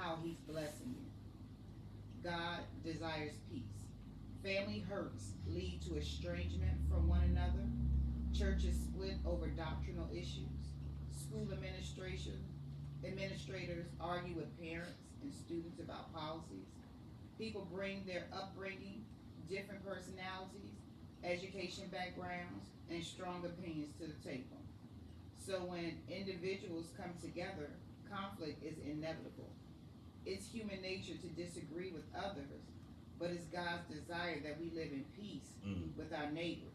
how he's blessing you. God desires peace. Family hurts lead to estrangement from one another. Churches split over doctrinal issues. School administrators argue with parents and students about policies. People bring their upbringing, different personalities, education backgrounds, and strong opinions to the table. So when individuals come together, conflict is inevitable. It's human nature to disagree with others, but it's God's desire that we live in peace with our neighbors.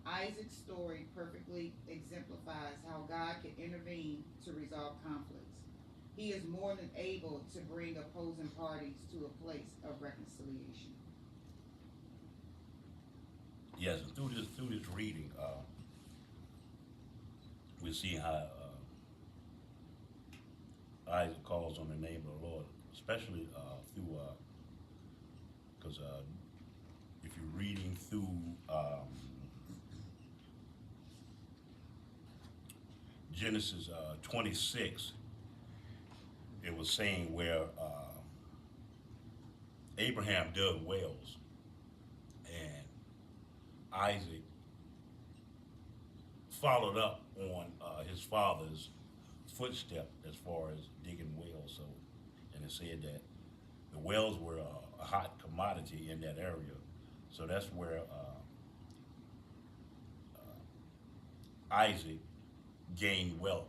Isaac's story perfectly exemplifies how God can intervene to resolve conflicts. He is more than able to bring opposing parties to a place of reconciliation. Yes, and through this reading, we see how Isaac calls on the name of the Lord, especially through because if you're reading through Genesis 26, it was saying where Abraham dug wells and Isaac followed up on his father's footstep as far as digging wells. So, and it said that the wells were a hot commodity in that area. So that's where Isaac gained wealth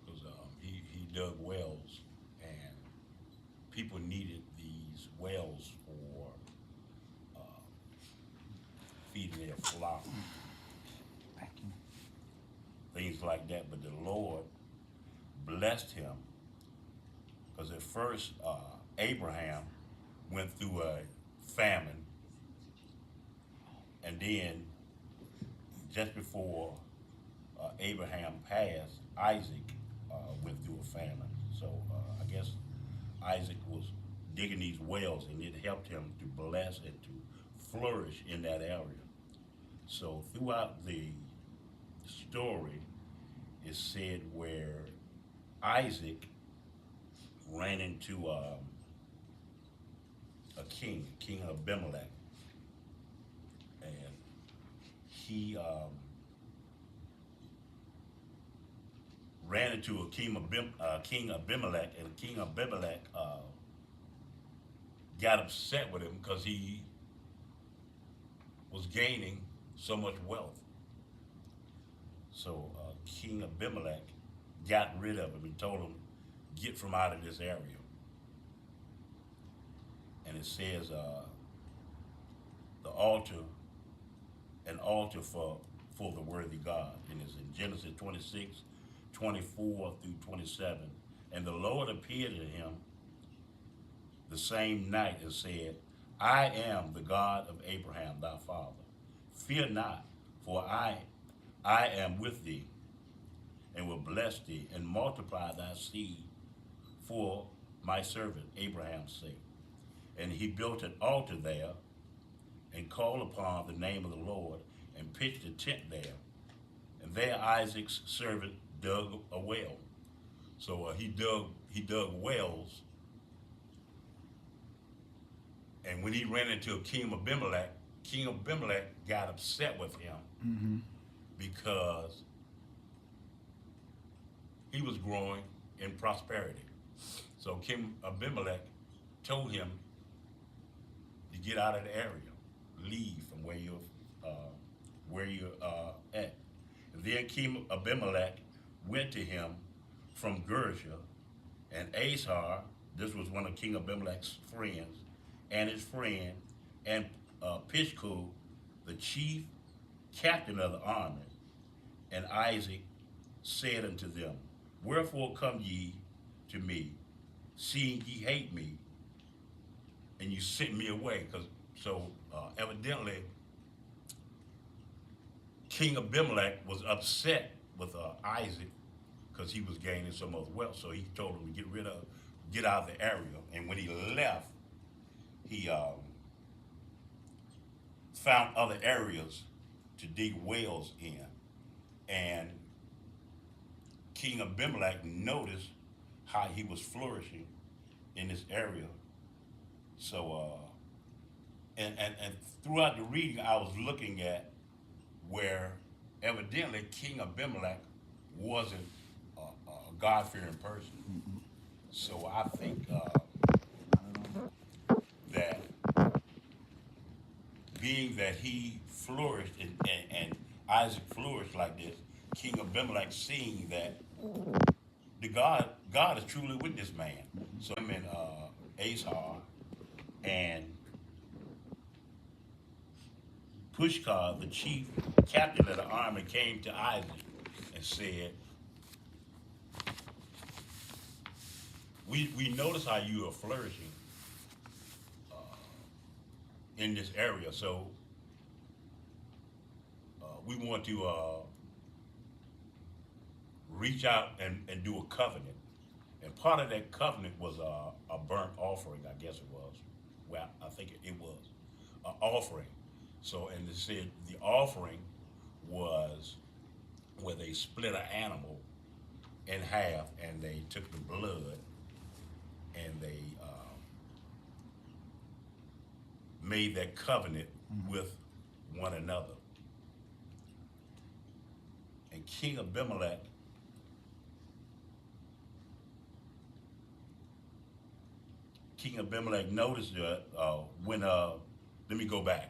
because he dug wells and people needed these wells for feeding their flock, things like that. But the Lord blessed him because at first Abraham went through a famine, and then just before Abraham passed, Isaac went through a famine. So I guess Isaac was digging these wells, and it helped him to bless and to flourish in that area. So throughout the story, it said where Isaac ran into a king, King Abimelech, and he ran into a King Abimelech, and King Abimelech got upset with him because he was gaining so much wealth. So King Abimelech got rid of him and told him, "Get from out of this area." And it says the altar, an altar for the worthy God, and it's in Genesis 26, 24 through 27. And the Lord appeared to him the same night and said, "I am the God of Abraham thy father. Fear not, for I am with thee, and will bless thee, and multiply thy seed for my servant Abraham's sake." And he built an altar there, and called upon the name of the Lord, and pitched a tent there. And there Isaac's servant dug a well. So he dug wells, and when he ran into King Abimelech got upset with him because he was growing in prosperity. So King Abimelech told him to get out of the area, leave from where you're at. And then King Abimelech went to him from Gersha, and Azar, this was one of King Abimelech's friends, and his friend, and Pishku, the chief captain of the army. And Isaac said unto them, "Wherefore come ye to me, seeing ye hate me, and you sent me away?" Because evidently, King Abimelech was upset with Isaac because he was gaining so much wealth. So he told him to get out of the area. And when he left, he found other areas to dig wells in. And King Abimelech noticed how he was flourishing in this area. So, and throughout the reading, I was looking at where evidently King Abimelech wasn't a God-fearing person. So I think that being that he flourished and Isaac flourished like this, King Abimelech seeing that the God is truly with this man. So him and Azar and Pushkar, the chief captain of the army, came to Isaac and said, we notice how you are flourishing in this area, so we want to reach out and do a covenant. And part of that covenant was a burnt offering, I guess it was. Well, I think it was an offering. So, and they said the offering was where they split an animal in half and they took the blood and they made that covenant with one another. And King Abimelech noticed that when let me go back.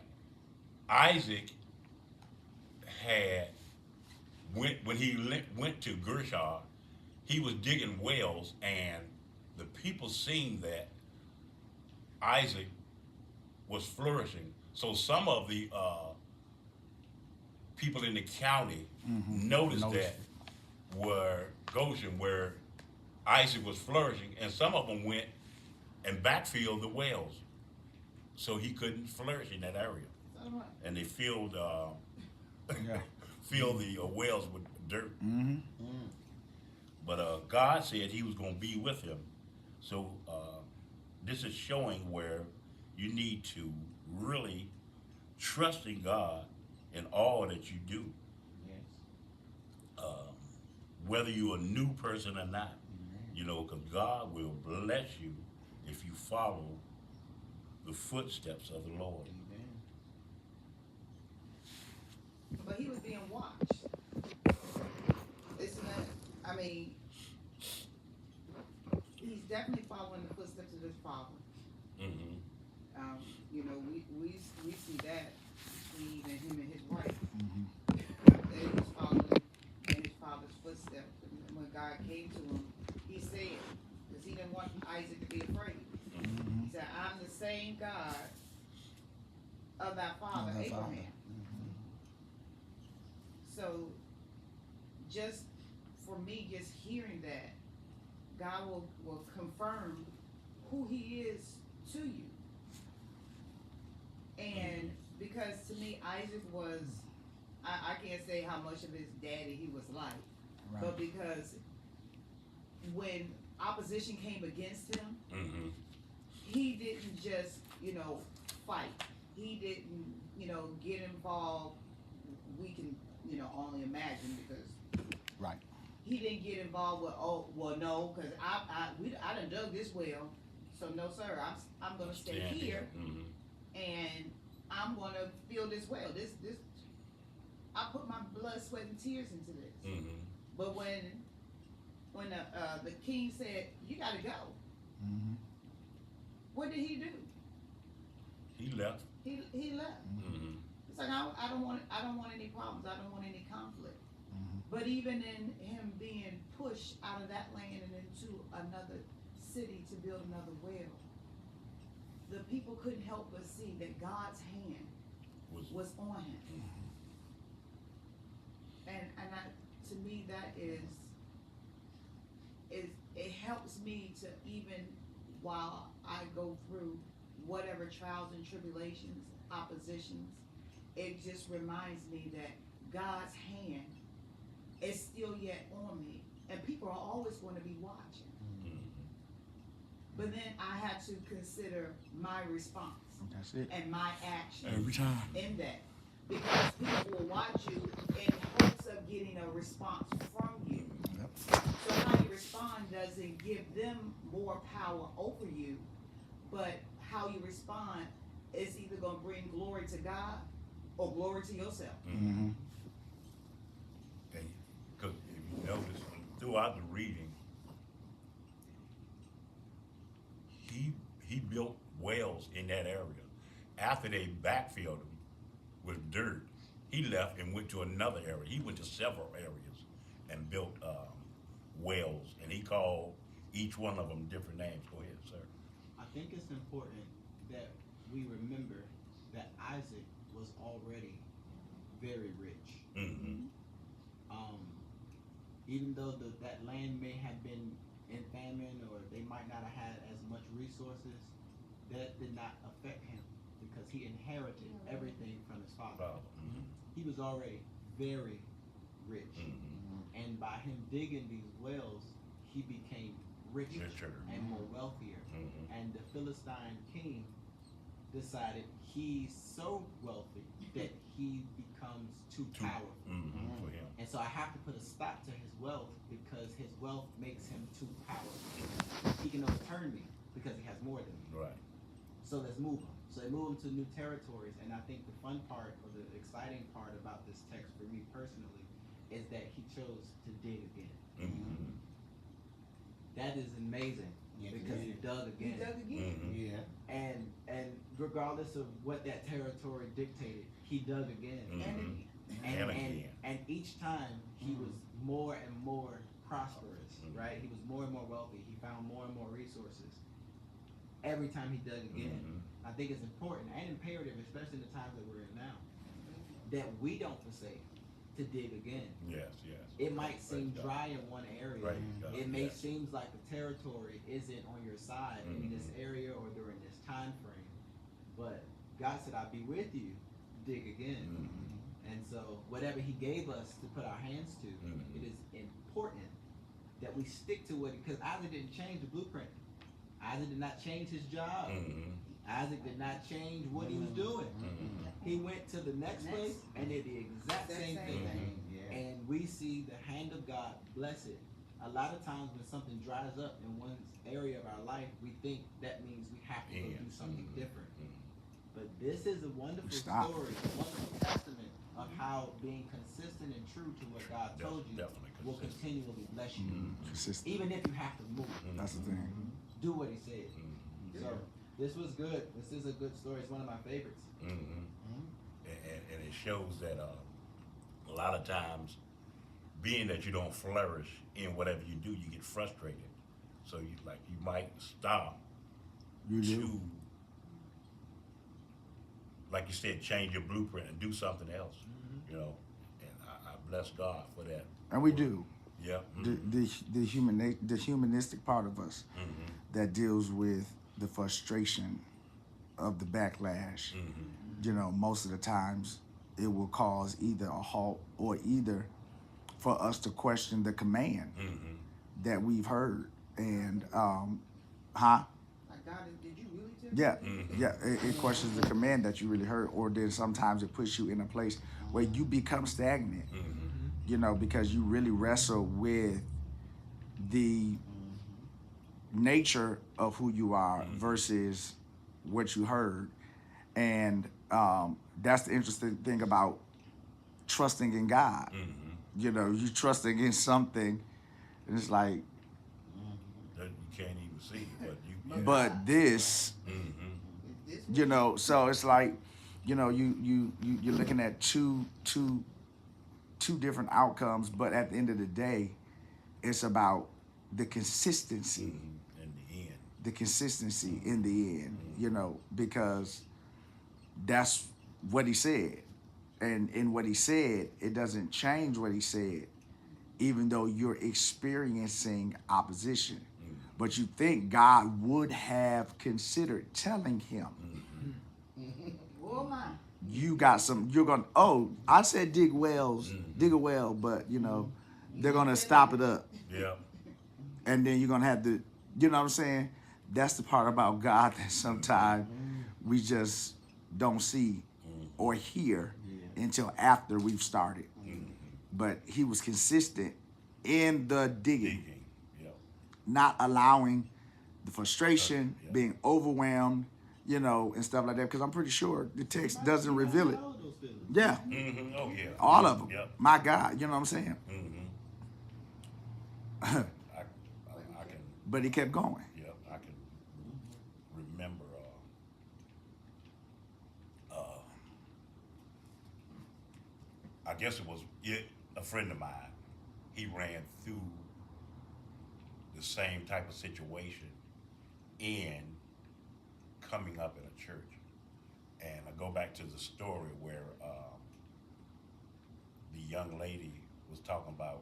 Isaac had when he went to Gershar, he was digging wells, and the people seen that Isaac was flourishing. So some of the people in the county noticed that were Goshen, where Isaac was flourishing, and some of them went and backfilled the wells, so he couldn't flourish in that area. And they filled filled the wells with dirt. But God said he was going to be with him. So this is showing where you need to really trust in God in all that you do. Whether you're a new person or not, you know, because God will bless you if you follow the footsteps of the Lord. But he was being watched. Isn't that, I mean, he's definitely following the footsteps of his father. You know, we see that between even him and his wife. That he was following in his father's footsteps. And when God came to him, he said, because he didn't want Isaac to be afraid. He said, I'm the same God of thy father Abraham. So, just for me, just hearing that, God will confirm who he is to you. And because to me, Isaac was, I can't say how much of his daddy he was like, but because when opposition came against him, he didn't just, you know, fight. He didn't, you know, get involved. We can, you know, only imagine because he didn't get involved with, oh, well, no, because I done dug this well, so no, sir, I'm gonna stay here, and I'm gonna fill this well. This, I put my blood, sweat, and tears into this. But when the king said, you gotta go, what did he do? He left. He left. It's like, I don't want any problems. I don't want any conflict. But even in him being pushed out of that land and into another city to build another well, the people couldn't help but see that God's hand was on him. And to me, that is it helps me to, even while I go through whatever trials and tribulations, oppositions, it just reminds me that God's hand is still yet on me, and people are always going to be watching. But then I have to consider my response. That's it. And my action Every time. in that. Because people will watch you in hopes of getting a response from you. Yep. So how you respond doesn't give them more power over you, but how you respond is either gonna bring glory to God or glory to yourself. Mm-hmm. Because if you notice, throughout the reading, he built wells in that area. After they backfilled them with dirt, he left and went to another area. He went to several areas and built wells, and he called each one of them different names. Go ahead, sir. I think it's important that we remember that Isaac was already very rich. Mm-hmm. Even though that land may have been in famine, or they might not have had as much resources, that did not affect him because he inherited everything from his father. Mm-hmm. He was already very rich. Mm-hmm. And by him digging these wells, he became richer and more wealthier. Mm-hmm. And the Philistine king decided he's so wealthy that he becomes too powerful. Mm-hmm. For him. And so I have to put a stop to his wealth because his wealth makes him too powerful. He can overturn me because he has more than me. Right. So let's move him. So they move him to new territories. And I think the fun part, or the exciting part about this text for me personally, is that he chose to dig again. Mm-hmm. That is amazing. Yes, because it he is. dug He again. dug again. Mm-hmm. Yeah. And regardless of what that territory dictated, he dug again. Mm-hmm. And And And each time he was more and more prosperous, Mhm. right? He was more and more wealthy. He found more and more resources. Every time he dug again. Mm-hmm. I think it's important and imperative, especially in the times that we're in now, that we don't forsake to dig again. Yes, yes. It might seem Praise God. dry in one area. Praise God, It may yes. seem like the territory isn't on your side in this Mhm. area or during this time frame, but God said, "I'll be with you. Dig again." Mhm. And so, whatever He gave us to put our hands to, Mhm. it is important that we stick to it, because Isaac didn't change the blueprint. Isaac did not change his job. Mm-hmm. Isaac did not change what he was doing. Mm-hmm. He went to the next place and did the exact same thing. Yeah. And we see the hand of God bless it. A lot of times when something dries up in one area of our life, we think that means we have to go Yeah. do something Mhm. different. But this is a wonderful Stop. story, a wonderful testament of how being consistent and true to what God told you Definitely will consistent. continually bless you. Mhm. Consistent. Even if you have to move, That's the thing. do what He said. Mm-hmm. So this was good. This is a good story. It's one of my favorites. Mm-hmm. And it shows that a lot of times, being that you don't flourish in whatever you do, you get frustrated. So you might stop You do. to, like you said, change your blueprint and do something else. You know, and I bless God for that. And we do. Yeah. The humanistic part of us Mm-hmm. that deals with the frustration of the backlash. Mm-hmm. You know, most of the times it will cause either a halt or either for us to question the command Mm-hmm. that we've heard. And Like, God, did you really tell me? yeah, Mhm. yeah, it questions the command that you really heard, or then sometimes it puts you in a place where you become stagnant. Mm-hmm. You know, because you really wrestle with the nature of who you are versus what you heard. And that's the interesting thing about trusting in God. Mm-hmm. You know, you trusting in something, and it's like, That you can't even see, but you. Yeah. but this, Mm-hmm. Is this you know, so it's like, you know, you're looking at two different outcomes, but at the end of the day, it's about the consistency. Mm-hmm. In the end. The consistency in the end, you know, because that's what He said. And in what He said, it doesn't change what He said, even though you're experiencing opposition. Mm-hmm. But you think God would have considered telling him, Oh my. you're going, I said dig wells, dig a well, but, you know, they're going to stop it up. Yeah. And then you're going to have to, you know what I'm saying? That's the part about God that sometimes we just don't see or hear until after we've started. But He was consistent in the digging, Digging. Yep. not allowing the frustration, Yeah. being overwhelmed, you know, and stuff like that. Because I'm pretty sure the text doesn't reveal it. All of those feelings. Yeah, Mm-hmm. Oh yeah. all of them. Yep. My God, you know what I'm saying? Mm-hmm. I can. But he kept going. Yep. I can remember. I guess it was a friend of mine. He ran through the same type of situation in coming up in a church. And I go back to the story where the young lady was talking about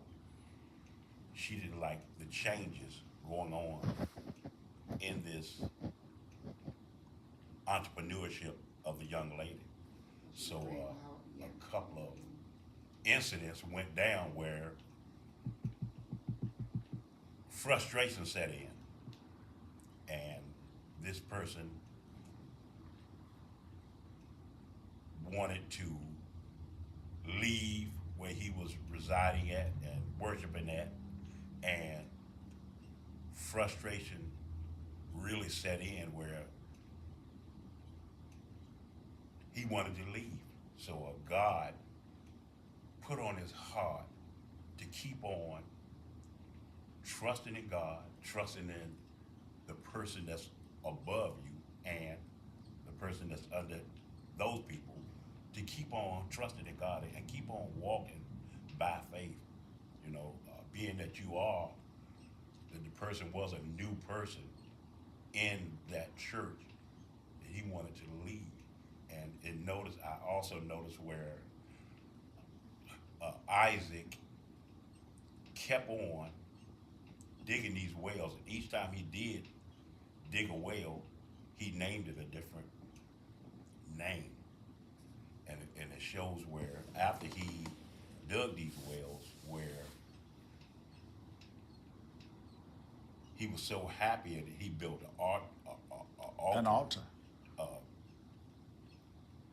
she didn't like the changes going on in this entrepreneurship of the young lady. So a couple of incidents went down where frustration set in, and this person wanted to leave where he was residing at and worshiping at, and frustration really set in where he wanted to leave. So God put on his heart to keep on trusting in God, trusting in the person that's above you and the person that's under those people, to keep on trusting in God and keep on walking by faith. You know, being that that the person was a new person in that church, that he wanted to leave. And I also noticed where Isaac kept on digging these wells. Each time he did dig a well, he named it a different name. And it shows where after he dug these wells, where he was so happy that he built An altar.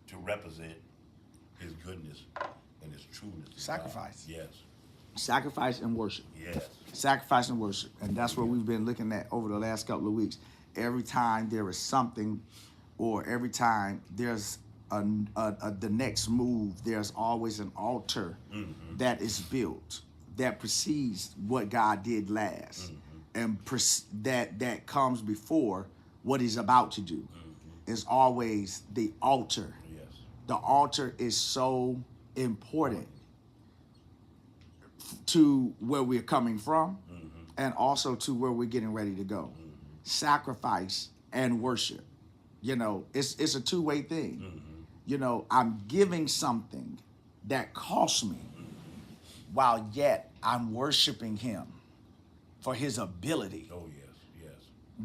to represent his goodness and his trueness. to Sacrifice. God. Yes. Sacrifice and worship. Yes. Sacrifice and worship. And that's what we've been looking at over the last couple of weeks. Every time there is something, or every time there's the next move, there's always an altar that is built that precedes what God did last, and that comes before what he's about to do. Is always the altar. Yes. The altar is so important to where we're coming from, and also to where we're getting ready to go. Sacrifice and worship. You know, it's a two-way thing. You know, I'm giving something that costs me, while yet I'm worshiping him for his ability. Oh yes. Yes.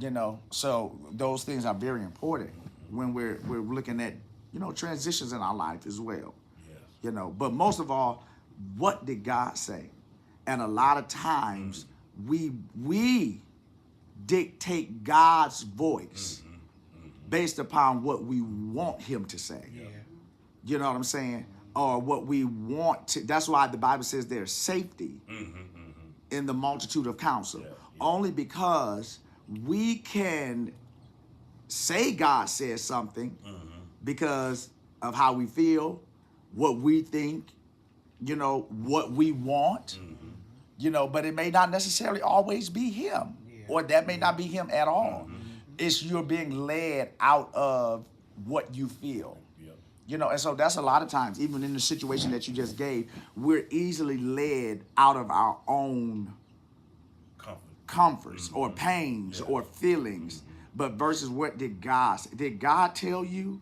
You know, so those things are very important when we're looking at, you know, transitions in our life as well. Yes. You know, but most of all, what did God say? And a lot of times we dictate God's voice based upon what we want him to say. Yeah. You know what I'm saying? Or what we want to. That's why the Bible says there's safety in the multitude of counsel. Yeah. Only because we can say God says something because of how we feel, what we think, you know, what we want, you know, but it may not necessarily always be him, or that may not be him at all. It's you're being led out of what you feel. Yep. You know, and so that's a lot of times, even in the situation that you just gave, we're easily led out of our own comforts or pains or feelings. But versus what did God say? Did God tell you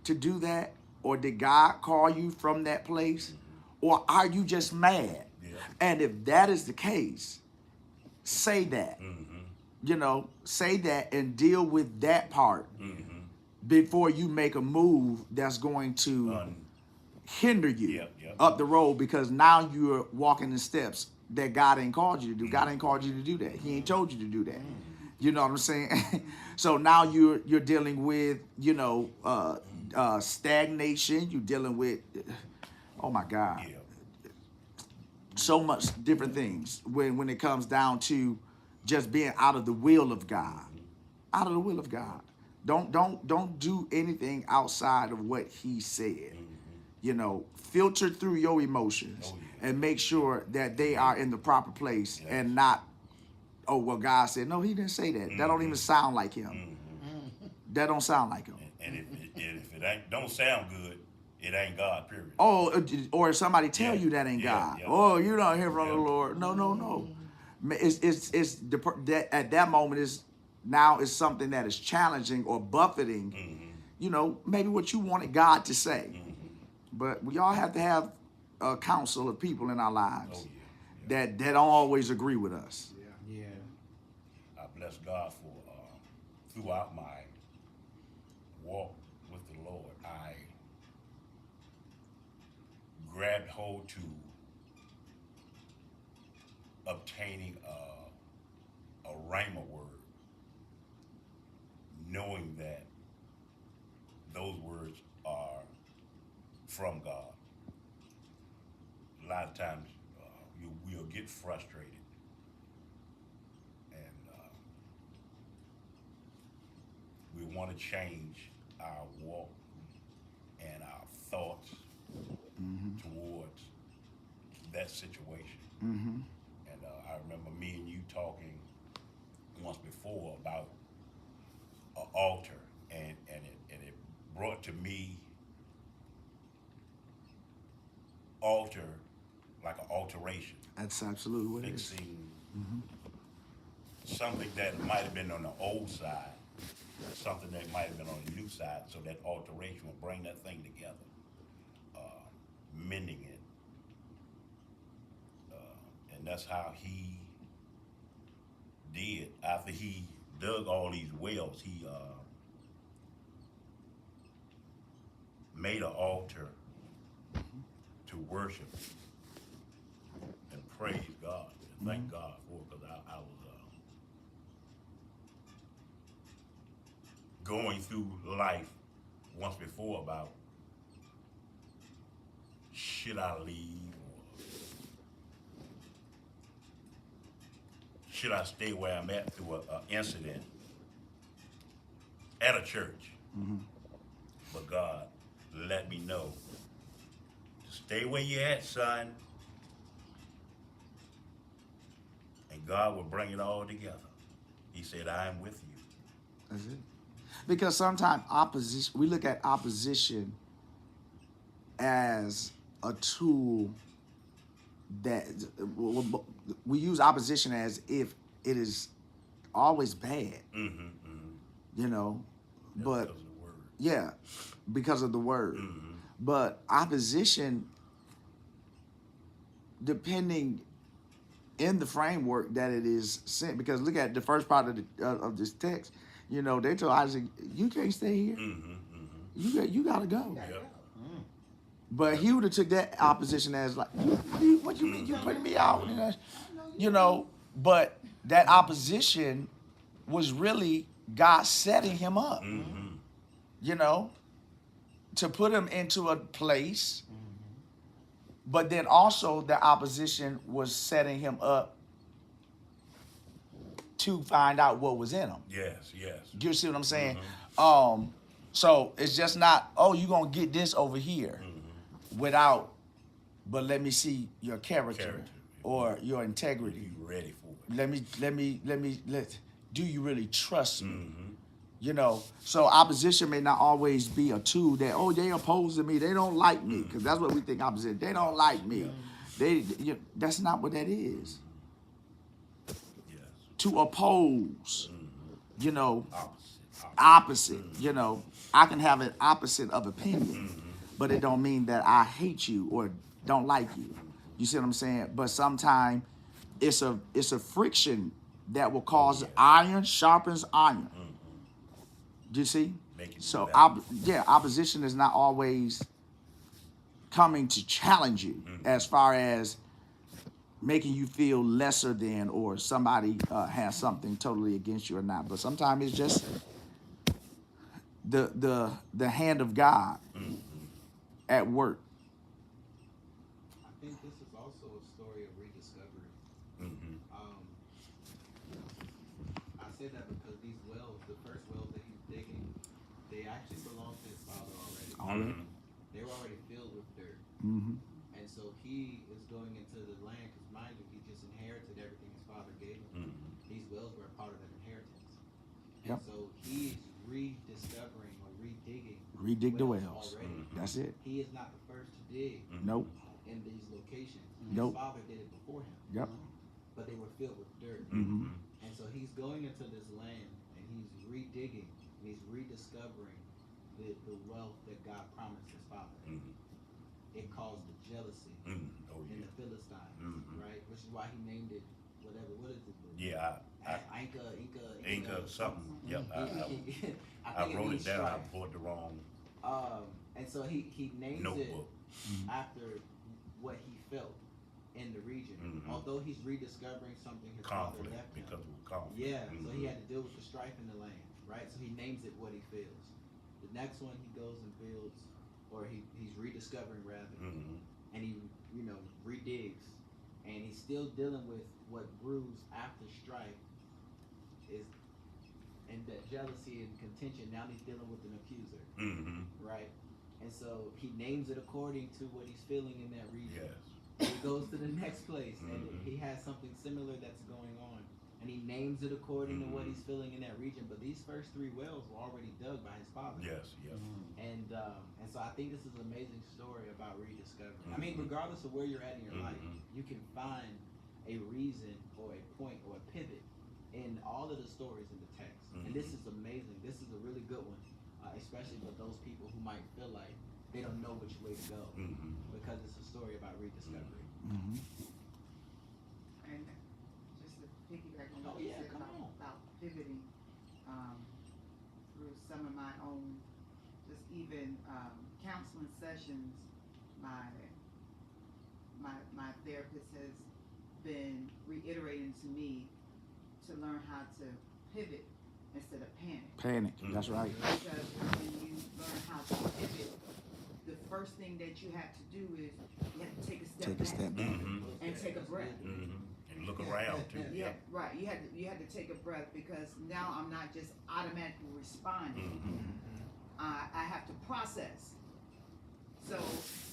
to do that? Or did God call you from that place? Or are you just mad? Yeah. And if that is the case, say that. You know, say that and deal with that part before you make a move that's going to hinder you up the road, because now you're walking the steps that God ain't called you to do. God ain't called you to do that. He ain't told you to do that. You know what I'm saying? So now you're dealing with, you know, stagnation. You're dealing with, oh my God, Yeah. so much different things when it comes down to just being out of the will of God. Out of the will of God. Don't do anything outside of what he said. You know, filter through your emotions and make sure that they are in the proper place and not, oh, well, God said, no, he didn't say that. That don't even sound like him. That don't sound like him. And if it ain't don't sound good, it ain't God, period. Oh, or if somebody tell you that ain't Yeah, God. yeah. Oh, you're not hearing from the Yeah. Lord. No. That at that moment is now is something that is challenging or buffeting. You know, maybe what you wanted God to say. But we all have to have a council of people in our lives that don't always agree with us. Yeah. I bless God for throughout my walk with the Lord, I grabbed hold to obtaining a rhema word, knowing that those words are from God. A lot of times we'll get frustrated and we want to change our walk and our thoughts towards that situation. And I remember me and you talking once before about an altar, and it brought to me altar like an alteration, That's absolutely what it is. fixing something that might have been on the old side, something that might have been on the new side, so that alteration will bring that thing together, mending it. And that's how he did. After he dug all these wells, he made an altar to worship and praise God and thank God for it, because I was going through life once before about should I leave or should I stay where I'm at through an incident at a church. But God let me know to stay where you're at, son, and God will bring it all together. He said, I am with you. That's it. Because sometimes opposition, we look at opposition as a tool that we use opposition as if it is always bad, you know, That's but because of the word. yeah, because of the word. But opposition, depending in the framework that it is sent, because look at the first part of this text. You know, they told Isaac, "You can't stay here. You gotta go." Yep. But he would have took that opposition as like, "What you mean you putting me out?" You know. But that opposition was really God setting him up. You know, to put him into a place. But then also the opposition was setting him up to find out what was in him. Yes. Do you see what I'm saying? So it's just not, oh, you're gonna get this over here without, but let me see your character or your integrity. You ready for it? Do you really trust me? You know, so opposition may not always be a tool that, oh, they opposing me, they don't like me, because that's what we think opposition. They don't like me. That's not what that is. Yes. To oppose, you know, Opposite. you know, I can have an opposite of opinion, but it don't mean that I hate you or don't like you. You see what I'm saying? But sometimes it's a friction that will cause iron sharpens iron. Do you see? So opposition is not always coming to challenge you as far as making you feel lesser than or somebody has something totally against you or not. But sometimes it's just the hand of God at work. I think this is also a story story of rediscovery. Mm-hmm. I say that because these wells, the first wells that he's digging, they actually belong to his father already. Already. They were already filled with dirt. Mm-hmm. And so he is going into the land, because mind you, he just inherited everything his father gave him. Mm-hmm. These wells were a part of that inheritance. Yep. And so he's rediscovering or redigging Redig the wells. already. That's it. He is not the first to dig Nope. in these locations. Nope. His father did it before him. Yep. But they were filled with dirt. Mm-hmm. And so he's going into this land and he's redigging and he's rediscovering the wealth that God promised his father. Mm-hmm. It caused the jealousy Mm-hmm. Oh in yeah. the Philistines, Mhm. right? Which is why he named it whatever. What is it? Yeah. Inca something. Yep. I think wrote it means down. I strife. brought the wrong And so he names notebook. it after what he felt in the region. Mhm. Although he's rediscovering something his father Conflict left him. because of conflict. Yeah, so he Mhm. had to deal with the strife in the land, right? So he names it what he feels. The next one he goes and builds, or he's rediscovering rather, Mhm. and he redigs, and he's still dealing with what brews after strife is, and that jealousy and contention. Now he's dealing with an accuser, Mhm. right? And so he names it according to what he's feeling in that region. Yes. He goes to the next place and Mhm. he has something similar that's going on, and he names it according to what Mhm. he's feeling in that region. But these first three wells were already dug by his father. Yes. Yes. And so I think this is an amazing story about rediscovery. I mean, Mhm. regardless of where you're at in your life, Mhm. you can find a reason or a point or a pivot in all of the stories in the text. And this Mhm. is amazing. This is a really good one, especially for those people who might feel like they don't know which way to go, Mhm. because it's a story about rediscovery. Mm-hmm. And just to piggyback on Oh, what you yeah, said come on. about pivoting, through some of my own, just even, counseling sessions, my therapist has been reiterating to me to learn how to pivot instead of panic. Panic. That's right. Because when you learn how to pivot, the first thing that you have to do is you have to take a step Take a back step back. Mhm. and take a breath. Mhm. And look around too. Yeah, Yep. right. You had to take a breath, because now I'm not just automatically responding. Mhm. I have to process. So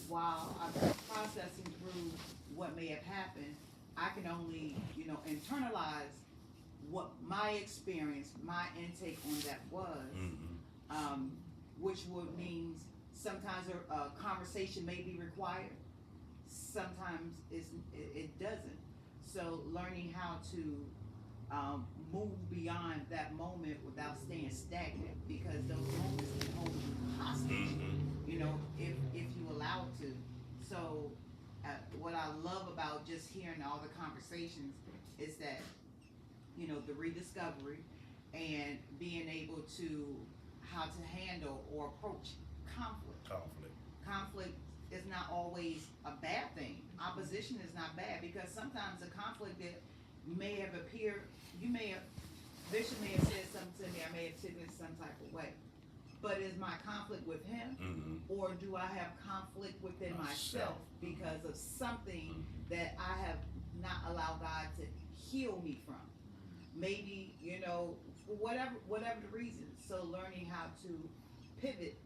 while I'm processing through what may have happened, I can only, internalize what my experience, my intake on that was, Mhm. which would means sometimes a conversation may be required, sometimes it doesn't. So learning how to move beyond that moment without staying stagnant, because those moments can hold you hostage, Mhm. if you allow it to. So what I love about just hearing all the conversations is that, the rediscovery and being able to how to handle or approach conflict. Conflict. Conflict is not always a bad thing. Opposition is not bad, because sometimes a conflict that may have appeared, Bishop may have said something to me, I may have taken it some type of way. But is my conflict with him, Mhm. or do I have conflict within myself because of something that I have not allowed God to heal me from? Maybe, for whatever the reason. So learning how to pivot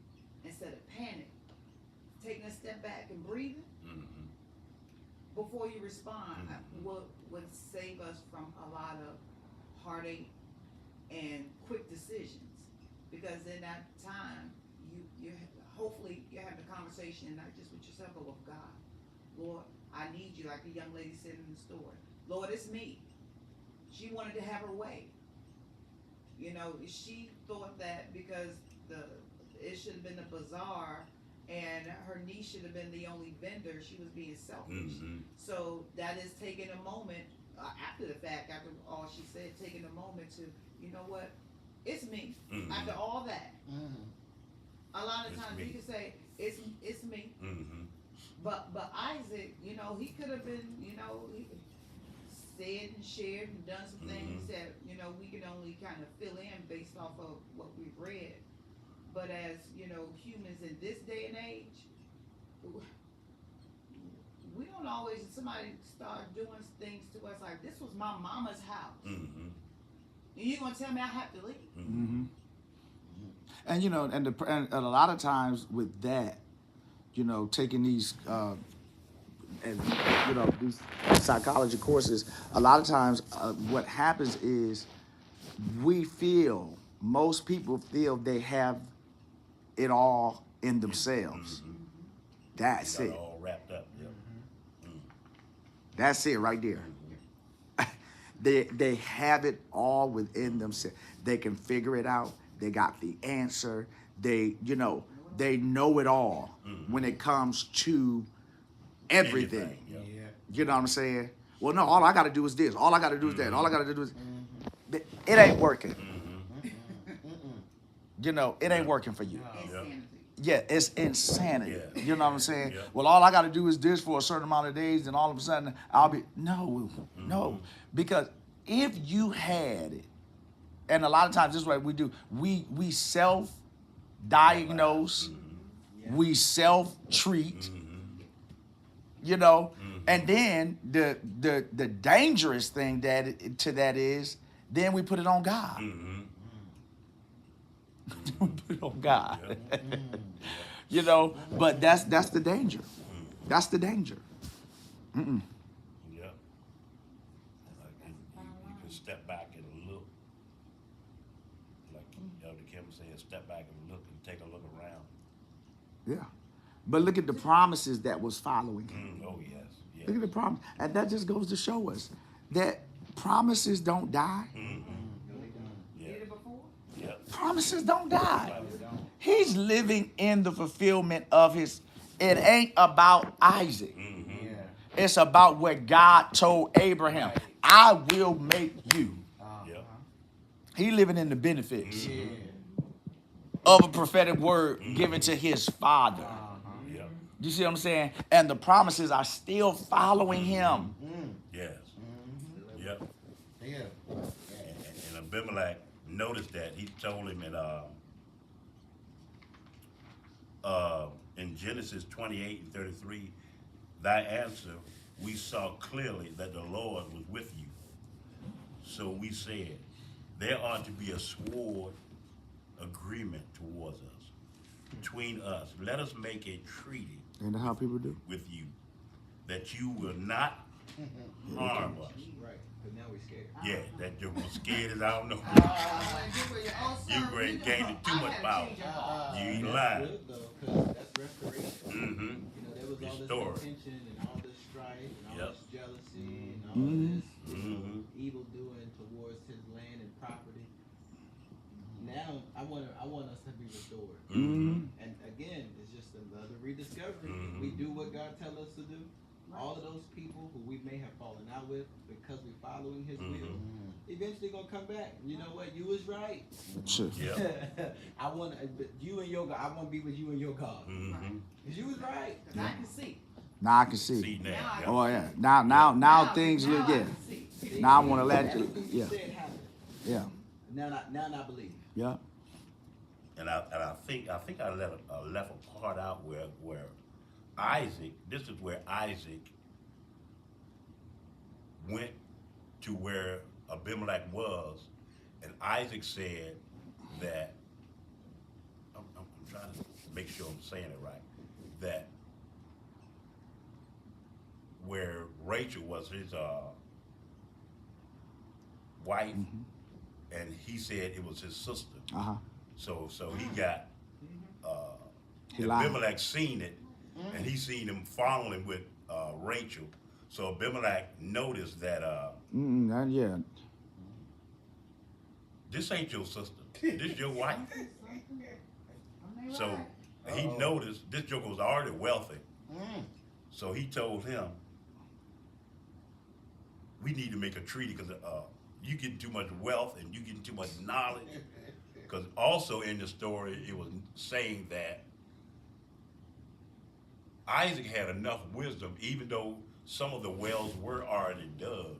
instead of panic, taking a step back and breathing Mhm. before you respond, Mhm. would save us from a lot of heartache and quick decisions. Because in that time, you hopefully you have the conversation not just with yourself but with God. Lord, I need you, like the young lady said in the store. Lord, it's me. She wanted to have her way. She thought that because it should have been a bazaar and her niece should have been the only vendor, she was being selfish. Mhm. So that is taking a moment, after the fact, after all she said, taking a moment to, you know what, it's me. Mhm. After all that, a lot of It's times me. we can say it's me. Mhm. But Isaac, he could have been, he said and shared and done some things that, we can only kind of fill in based off of what we've read. But as, humans in this day and age, we don't always, somebody start doing things to us like, this was my mama's house. Mm-hmm. And you gonna tell me I have to leave? Mm-hmm. And you know, and a lot of times with that, you know, taking these, and you know, these psychology courses, a lot of times what happens is most people feel they have it all in themselves. Mm-hmm. That's Got it. all wrapped up. Yep. That's it right there. They have it all within themselves. They can figure it out. They got the answer. They know it all when it comes to everything. Anything, yep. You know what I'm saying? Well, no, all I got to do is this. All I got to do is that. All I got to do is it ain't working. You know, it ain't working for you. Insanity. Yeah, it's insanity. Yeah. You know what I'm saying? Yeah. Well, all I got to do is this for a certain amount of days, and all of a sudden I'll be no. Because if you had it, and a lot of times this is what we do, we self-diagnose, we self-treat, you know, and then the dangerous thing to that is then we put it on God. We put it on God. You know, but that's the danger. That's the danger. Yep. Like you can step back and look. Like Elder Kim said, step back and look and take a look around. Yeah. But look at the promises that was following him. Oh yes. Yes. Look at the promise. And that just goes to show us that promises don't die. Yeah. Did it before? Yep. Promises don't die. He's living in the fulfillment of his. It ain't about Isaac. It's about what God told Abraham. I will make you. Yep. He living in the benefits of a prophetic word given to his father. Yep. You see what I'm saying? And the promises are still following him. Yes. Yep. Yeah. And Abimelech noticed that. He told him in Genesis 28 and 33, thy answer we saw clearly that the Lord was with you. So we said, there ought to be a sword agreement towards us, between us. Let us make a treaty Ain't that how people do? with you, that you will not harm us. Right, because now we're scared. Yeah, that you're scared as I don't know. You You gained too much power. You ain't That's lying. good though, because that's restoration. Mm-hmm. You know, there was all Restore. this contention and all this strife and all Yep. this jealousy and all Mhm. this evil doing towards his land and property. Now I want us to be restored. Mm-hmm. And again, it's just another rediscovery. Mhm. We do what God tells us to do. All of those people who we may have fallen out with because we're following His will, eventually gonna come back. You know what? You was right. Sure. Yep. I want you and your God. I want to be with you and your God. Mm-hmm. 'Cause you was right. Cause I can see. Now I can see. See now. Now I Yep. Oh yeah. Now things now look I yeah. can see. Now I wanna let you Everything yeah. said happened. Yeah. Now I believe. Yeah. And I think I left a part out where Isaac. This is where Isaac went to where Abimelech was, and Isaac said that I'm trying to make sure I'm saying it right. That where Rachel was his wife, and he said it was his sister. Uh-huh. So he got He lied. Abimelech seen it, and he seen him following with Rachel. So Abimelech noticed that Yeah. this ain't your sister, this your wife. So he noticed this joker was already wealthy. So he told him, we need to make a treaty because you getting too much wealth and you getting too much knowledge. Because also in the story, it was saying that Isaac had enough wisdom, even though some of the wells were already dug.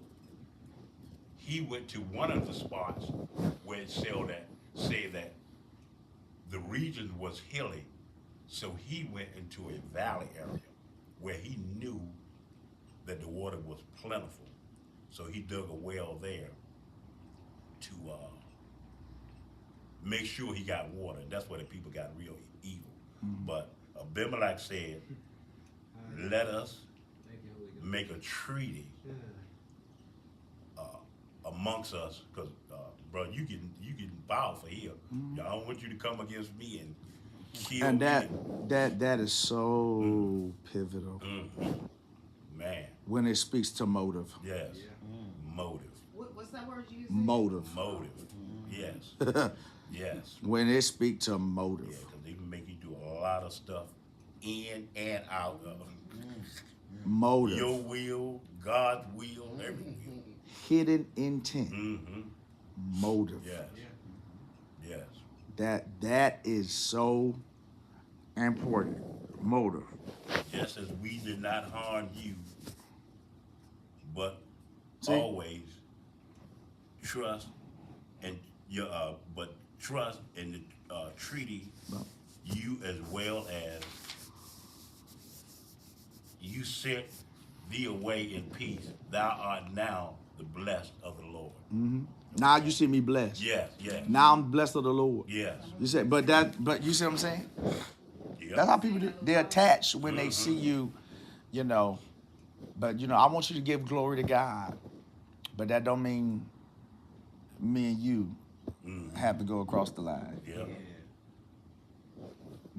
He went to one of the spots where it said that the region was hilly. So he went into a valley area where he knew that the water was plentiful. So he dug a well there to make sure he got water. That's where the people got real evil. But Abimelech said, let us Thank you, Holy Ghost. make a treaty amongst us, because bro, you can bow for here. I don't want you to come against me and kill And me. that is so pivotal Man, when it speaks to motive. yes, Yeah. motive, What's that word you used? Motive. yes, yes, When it speaks to yeah, motive. because they make you do a lot of stuff in and out of Motive. your will, God's will, every will. Hidden intent. Mm-hmm. Motive. Yes, Yeah. yes. That is so important. Motive. Just as we did not harm you, but See? always trust and your trust in the treaty, Well. you as well as you sent thee away in peace. Thou art now the blessed of the Lord. Now you see me blessed. Yes, yes, Now I'm blessed of the Lord. yes. You said, but you see what I'm saying? Yep. That's how people do. They're attached when they see you, you know. But I want you to give glory to God, but that don't mean me and you have to go across the line. Yep.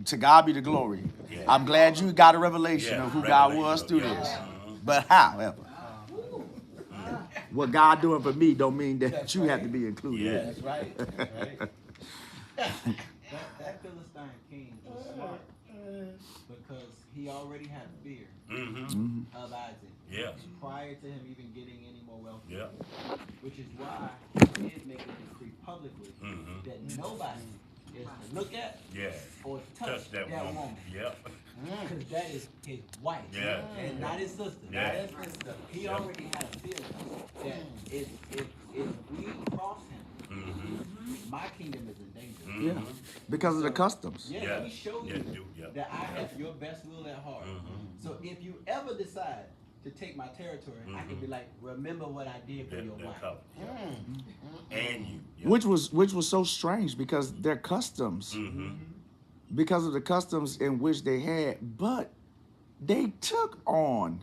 To God be the glory. Yeah. I'm glad you got a revelation Yeah, of who God revelation was of through God. this. Mhm. But however, what God doing for me don't mean that you have to be included. Yeah. in it. That's right. That's right. That Philistine king was smart because he already had fear Mm-hmm. of Isaac Yes. prior to him even getting any more wealth. Yep. Which is why he did make a decree publicly Mhm. that nobody is to look at Yeah. or touch that woman. Yep. Because that is his wife Yeah. and not his sister. Yeah. Not his sister. He Yeah. already had a feeling that if we cross him, Mm-hmm. my kingdom is in danger. Yeah, because of the customs. Yeah, Yeah. let me show Yeah, you do- yeah. that I have your best will at heart. Mhm. So if you ever decide to take my territory, I can be like, remember what I did for your They're wife. covered. And you. Yep. Which was so strange because their customs, Mm-hmm. because of the customs in which they had, but they took on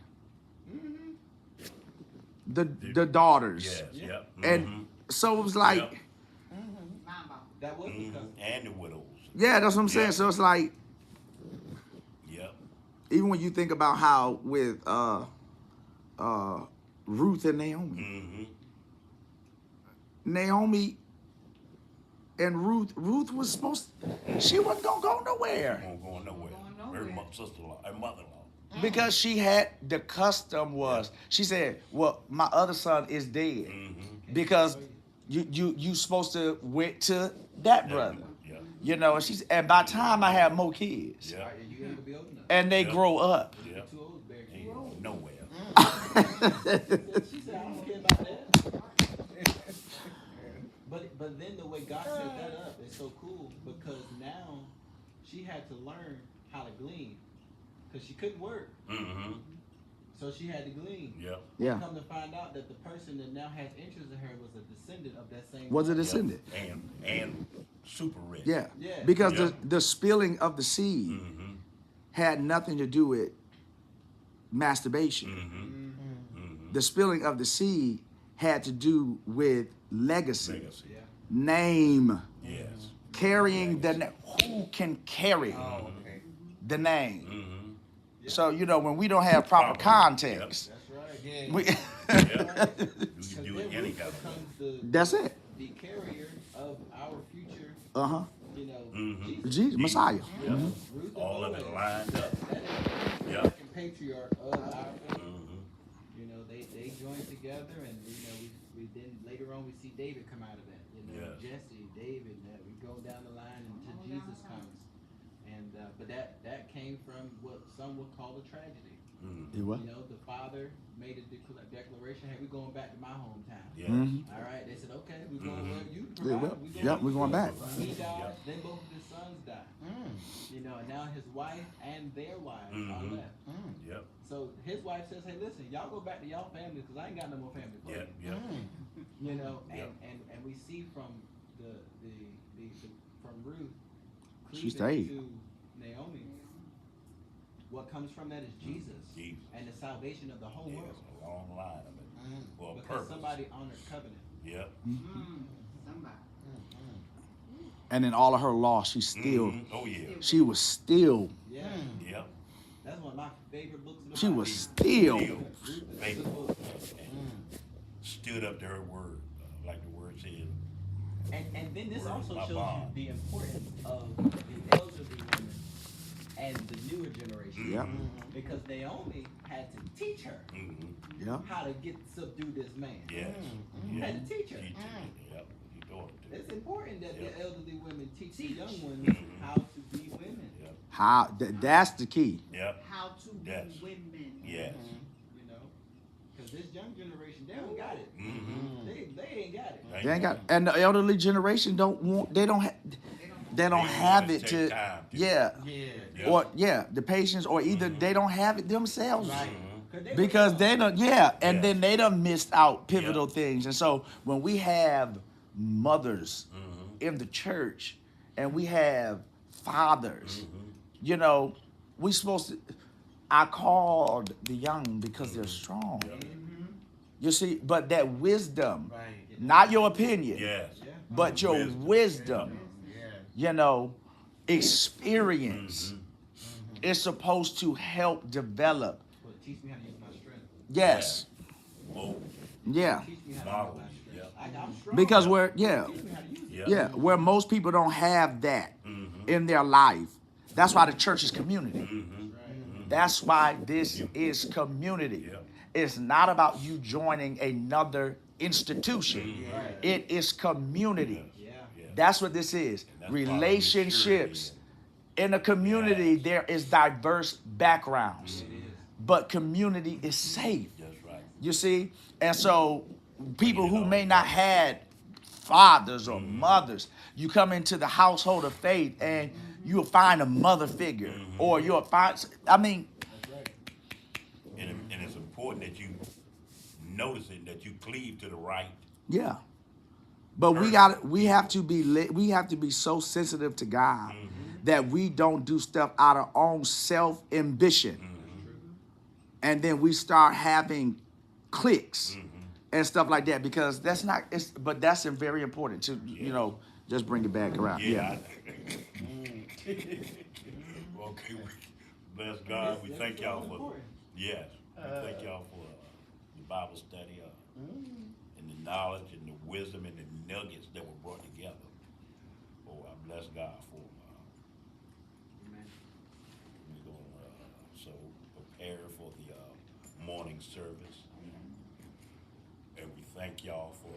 the daughters. Yes. Yep. And so it was like, Yep. Mama. That was Mhm. because And the widows. yeah, that's what I'm saying. Yeah. So it's like, Yep. even when you think about how with Ruth and Naomi, Mm-hmm. Naomi and Ruth was she wasn't gonna go nowhere Won't go nowhere. Going Her nowhere. sister-in-law, her mother-in-law. because she had the custom was she said, well, my other son is dead Mm-hmm. because you supposed to went to that brother, Yep. and she's and by the time I have more kids Yep. you ain't gonna be old enough. and they Yeah. grow up. Yep. Too old to bear Ain't kids. going nowhere. She said, I don't care about that. But then the way God set that up is so cool because now she had to learn how to glean because she couldn't work, Mm-hmm. so she had to glean. Yep. Yeah, Come to find out that the person that now has interest in her was a descendant of that same. was a woman. descendant. And super rich. Yeah, Yeah. because Yeah. the spilling of the seed Mm-hmm. had nothing to do with masturbation. Mm-hmm. Mm-hmm. The spilling of the seed had to do with legacy, Legacy. Yeah. name, Yes. carrying the name. Who can carry Oh, okay. the name? Mm-hmm. So when we don't have proper context, That's right. Yeah. we, Yeah. You Because can do then it any Ruth kind of way. becomes the that's it. the carrier of our future, Uh-huh. Mhm. Jesus. Jesus, Messiah. Yeah. Mhm. Ruth and All of it Boaz, lined up. That is the Yeah. second patriarch of our family. Mm-hmm. They joined together, and we then later on we see David come out of that. Yes. Jesse, David. We go down the line until Jesus comes, and but that came from what some would call a tragedy. Mm-hmm. You what? The father made a declaration: "Hey, we're going back to my hometown." Yeah. Mhm. All right, they said, "Okay, we're going Mhm. where you Yeah, provide. well, we're going back. He died, Yeah. then both of his sons died. Mm. And and now his wife and their wives are Mhm. left. Yep, So his wife says, "Hey, listen, y'all go back to y'all family because I ain't got no more family for yep, you." yep. You know, Yep. and we see from the from Ruth She cleaving stayed. to Naomi. What comes from that is Jesus Jesus. and the salvation of the whole Yeah, world. it's a long line of it. For a Because purpose. somebody honored covenant. Yep. Somebody. And in all of her loss, she still, Mhm. Oh yeah. she was still, Yeah. Yep. That's one of my favorite books in the she Bible. was still, Ruth is a good faithful. book. Stood up to her word, like the word said. And then this Word also my shows bond. you the importance of the elderly women and the newer generation. Yep. Because Naomi had to teach her Mm-hmm. yeah. how to get subdue this man. Yes. You Yep. had to teach her. Teach her. Yep. You taught her to. It's important that Yep. the elderly women teach the young ones Mhm. how to be women. Yep. How, that's the key. Yep. How to be Yes. women. Yes. You know, because this young generation, they don't got it. Mm-hmm. They ain't got it. Right. They ain't got, and the elderly generation don't want, they don't have it to, time to. yeah, Yep. or yeah, the patience, or either they don't have it themselves. Mhm. Because they don't, yeah, and Yeah. then they done missed out pivotal Yeah. things. And so when we have mothers Mhm. in the church and we have fathers, Mhm. you know, we supposed to, I called the young because they're strong. Yep. You see, but that wisdom, Right. not your opinion, Yes. Yeah. but your Wisdom. wisdom, Yeah. you know, experience Mhm. is supposed to help develop. Well, teach me how to use my strength. Yes. Oh. Yeah. Teach me how to Model. use my strength. Yep. I'm strong. Because we're, yeah. Teach me how to use it. Yep. Yeah, where most people don't have that Mhm. in their life. That's why the church is community. Mhm. That's why this is community. Yeah. It's not about you joining another institution. Mhm. It is community. Yeah. Yeah. That's what this is. And that's part of Relationships. maturity. In a community, Yes. there is diverse backgrounds, It is. but community is safe. That's right. You see? And so people Bring it who all may not together. had fathers or mothers, you come into the household of faith and you'll find a mother figure or you'll find, I mean, That's right. And it's important that you notice it, that you cleave to the right. yeah. But we have to be so sensitive to God that we don't do stuff out of our own self ambition. And then we start having cliques and stuff like that because that's not, but that's very important to, you know, just bring it back around. Yeah. Okay. Bless God. We That's thank so y'all for, important. yes. We thank y'all for the Bible study and the knowledge and the wisdom and the nuggets that were brought together. Oh, I bless God for them. Amen. We're going to so prepare for the morning service. And we thank y'all for